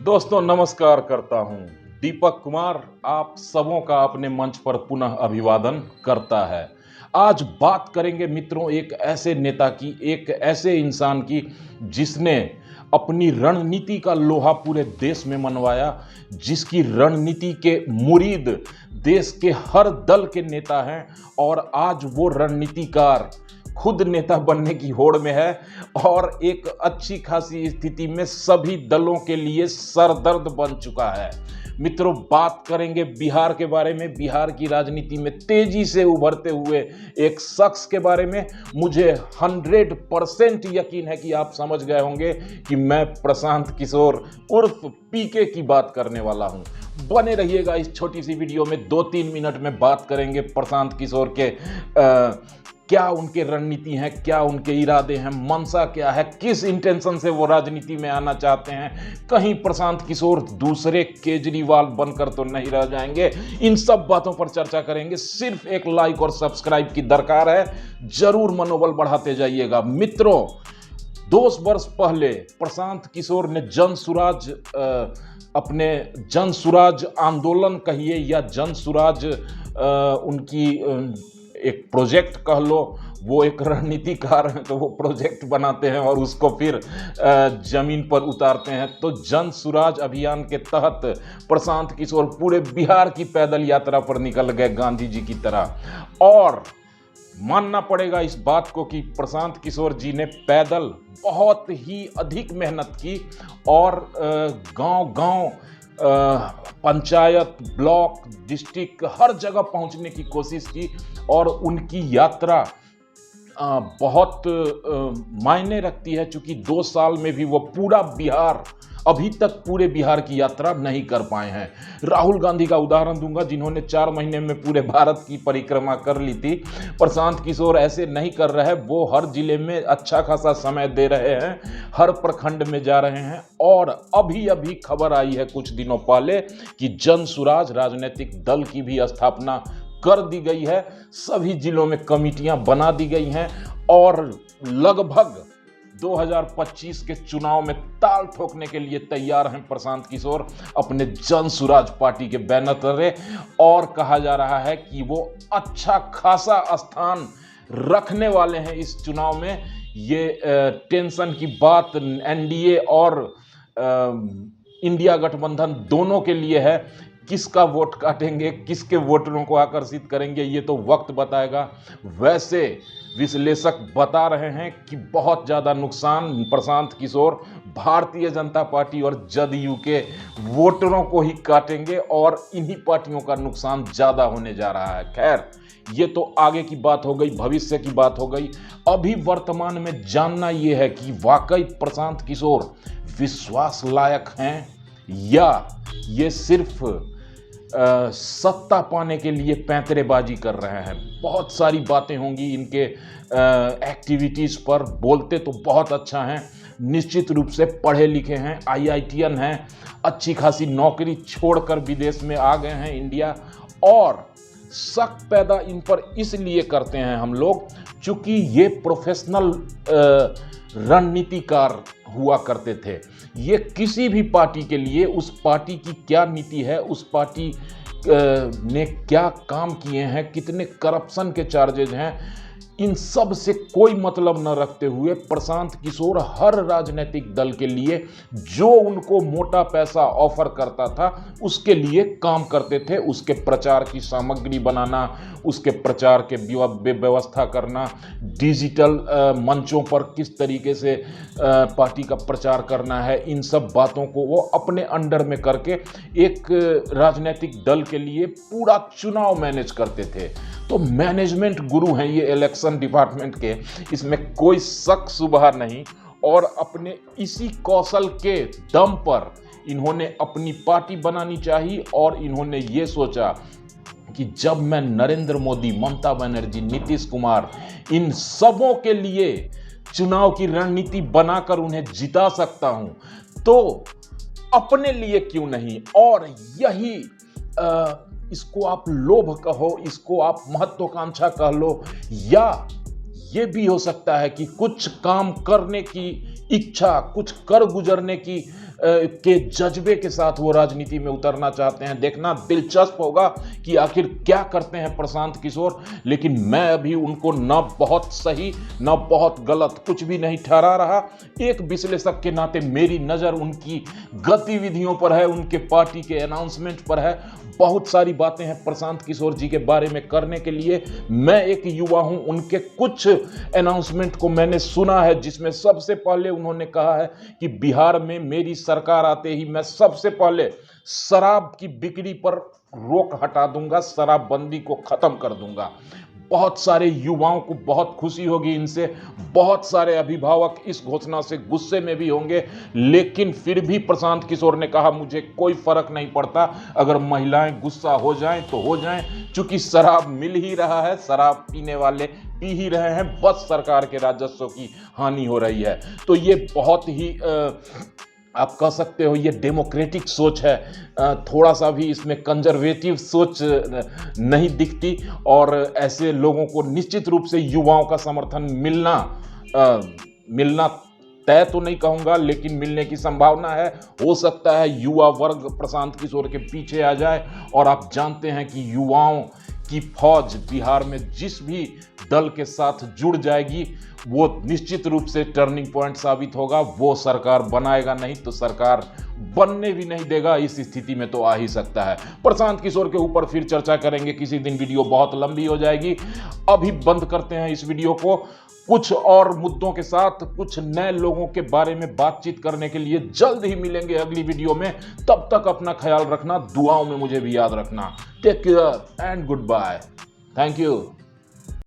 दोस्तों नमस्कार करता हूं। दीपक कुमार आप सबों का अपने मंच पर पुनः अभिवादन करता है। आज बात करेंगे मित्रों एक ऐसे नेता की, एक ऐसे इंसान की जिसने अपनी रणनीति का लोहा पूरे देश में मनवाया, जिसकी रणनीति के मुरीद देश के हर दल के नेता हैं और आज वो रणनीतिकार खुद नेता बनने की होड़ में है और एक अच्छी खासी स्थिति में सभी दलों के लिए सरदर्द बन चुका है। मित्रों बात करेंगे बिहार के बारे में, बिहार की राजनीति में तेजी से उभरते हुए एक शख्स के बारे में। मुझे 100% यकीन है कि आप समझ गए होंगे कि मैं प्रशांत किशोर उर्फ पीके की बात करने वाला हूं। बने रहिएगा इस छोटी सी वीडियो में। 2-3 मिनट में बात करेंगे प्रशांत किशोर के क्या उनके रणनीति हैं, क्या उनके इरादे हैं, मंशा क्या है, किस इंटेंशन से वो राजनीति में आना चाहते हैं। कहीं प्रशांत किशोर दूसरे केजरीवाल बनकर तो नहीं रह जाएंगे। इन सब बातों पर चर्चा करेंगे। सिर्फ एक लाइक और सब्सक्राइब की दरकार है, जरूर मनोबल बढ़ाते जाइएगा। मित्रों 2 वर्ष पहले प्रशांत किशोर ने अपने जन सुराज आंदोलन कहिए या जन सुराज उनकी एक प्रोजेक्ट कह लो, वो एक रणनीतिकार हैं तो वो प्रोजेक्ट बनाते हैं और उसको फिर जमीन पर उतारते हैं। तो जन सुराज अभियान के तहत प्रशांत किशोर पूरे बिहार की पैदल यात्रा पर निकल गए गांधी जी की तरह। और मानना पड़ेगा इस बात को कि प्रशांत किशोर जी ने पैदल बहुत ही अधिक मेहनत की और गांव-गांव पंचायत, ब्लॉक, डिस्ट्रिक्ट हर जगह पहुंचने की कोशिश की और उनकी यात्रा बहुत मायने रखती है, क्योंकि 2 साल में भी वो पूरा बिहार, अभी तक पूरे बिहार की यात्रा नहीं कर पाए हैं। राहुल गांधी का उदाहरण दूंगा जिन्होंने 4 महीने में पूरे भारत की परिक्रमा कर ली थी। प्रशांत किशोर ऐसे नहीं कर रहे, वो हर जिले में अच्छा खासा समय दे रहे हैं, हर प्रखंड में जा रहे हैं। और अभी अभी खबर आई है कुछ दिनों पहले कि जन सुराज राजनीतिक दल की भी स्थापना कर दी गई है। सभी जिलों में कमिटियां बना दी गई हैं और लगभग 2025 के चुनाव में ताल ठोकने के लिए तैयार हैं प्रशांत किशोर अपने जन सुराज पार्टी के बैनर तले। और कहा जा रहा है कि वो अच्छा खासा स्थान रखने वाले हैं इस चुनाव में। ये टेंशन की बात एनडीए और इंडिया गठबंधन दोनों के लिए है। किसका वोट काटेंगे, किसके वोटरों को आकर्षित करेंगे, ये तो वक्त बताएगा। वैसे विश्लेषक बता रहे हैं कि बहुत ज़्यादा नुकसान प्रशांत किशोर भारतीय जनता पार्टी और जदयू के वोटरों को ही काटेंगे और इन्हीं पार्टियों का नुकसान ज़्यादा होने जा रहा है। खैर ये तो आगे की बात हो गई, भविष्य की बात हो गई। अभी वर्तमान में जानना ये है कि वाकई प्रशांत किशोर विश्वास लायक हैं या ये सिर्फ सत्ता पाने के लिए पैंतरेबाजी कर रहे हैं। बहुत सारी बातें होंगी इनके एक्टिविटीज़ पर। बोलते तो बहुत अच्छा हैं, निश्चित रूप से पढ़े लिखे हैं, IITian हैं, अच्छी खासी नौकरी छोड़कर विदेश में आ गए हैं इंडिया। और शक पैदा इन पर इसलिए करते हैं हम लोग चूँकि ये प्रोफेशनल रणनीतिकार हुआ करते थे। ये किसी भी पार्टी के लिए उस पार्टी की क्या नीति है, उस पार्टी ने क्या काम किए हैं, कितने करप्शन के चार्जेज हैं, इन सब से कोई मतलब न रखते हुए प्रशांत किशोर हर राजनीतिक दल के लिए जो उनको मोटा पैसा ऑफर करता था उसके लिए काम करते थे। उसके प्रचार की सामग्री बनाना, उसके प्रचार के व्यवस्था करना, डिजिटल मंचों पर किस तरीके से पार्टी का प्रचार करना है, इन सब बातों को वो अपने अंडर में करके एक राजनीतिक दल के लिए पूरा चुनाव मैनेज करते थे। तो मैनेजमेंट गुरु हैं ये इलेक्शन डिपार्टमेंट के, इसमें कोई शक शुबहा नहीं। और अपने इसी कौशल के दम पर इन्होंने अपनी पार्टी बनानी चाहिए और इन्होंने ये सोचा कि जब मैं नरेंद्र मोदी, ममता बनर्जी, नीतीश कुमार इन सबों के लिए चुनाव की रणनीति बनाकर उन्हें जिता सकता हूं तो अपने लिए क्यों नहीं। और यही इसको आप लोभ कहो, इसको आप महत्वाकांक्षा कह लो, या ये भी हो सकता है कि कुछ काम करने की इच्छा, कुछ कर गुजरने की के जज्बे के साथ वो राजनीति में उतरना चाहते हैं। देखना दिलचस्प होगा कि आखिर क्या करते हैं प्रशांत किशोर, लेकिन मैं अभी उनको न बहुत सही न बहुत गलत कुछ भी नहीं ठहरा रहा। एक विश्लेषक के नाते मेरी नज़र उनकी गतिविधियों पर है, उनके पार्टी के अनाउंसमेंट पर है। बहुत सारी बातें हैं प्रशांत किशोर जी के बारे में करने के लिए। मैं एक युवा हूं, उनके कुछ अनाउंसमेंट को मैंने सुना है, जिसमें सबसे पहले उन्होंने कहा है कि बिहार में मेरी सरकार आते ही मैं सबसे पहले शराब की बिक्री पर रोक हटा दूंगा, शराबबंदी को खत्म कर दूंगा। बहुत सारे युवाओं को बहुत खुशी होगी इनसे, बहुत सारे अभिभावक इस घोषणा से गुस्से में भी होंगे, लेकिन फिर भी प्रशांत किशोर ने कहा मुझे कोई फर्क नहीं पड़ता, अगर महिलाएं गुस्सा हो जाएं तो हो जाएं, चूंकि शराब मिल ही रहा है, शराब पीने वाले पी ही रहे हैं, बस सरकार के राजस्व की हानि हो रही है। तो ये बहुत ही आप कह सकते हो ये डेमोक्रेटिक सोच है, थोड़ा सा भी इसमें कंजर्वेटिव सोच नहीं दिखती, और ऐसे लोगों को निश्चित रूप से युवाओं का समर्थन मिलना तय तो नहीं कहूँगा, लेकिन मिलने की संभावना है। हो सकता है युवा वर्ग प्रशांत किशोर के पीछे आ जाए, और आप जानते हैं कि युवाओं की फौज बिहार में जिस भी दल के साथ जुड़ जाएगी वो निश्चित रूप से टर्निंग पॉइंट साबित होगा। वो सरकार बनाएगा नहीं तो सरकार बनने भी नहीं देगा, इस स्थिति में तो आ ही सकता है। प्रशांत किशोर के ऊपर फिर चर्चा करेंगे किसी दिन, वीडियो बहुत लंबी हो जाएगी। अभी बंद करते हैं इस वीडियो को, कुछ और मुद्दों के साथ कुछ नए लोगों के बारे में बातचीत करने के लिए जल्द ही मिलेंगे अगली वीडियो में। तब तक अपना ख्याल रखना, दुआओं में मुझे भी याद रखना। Take care and goodbye. Thank you.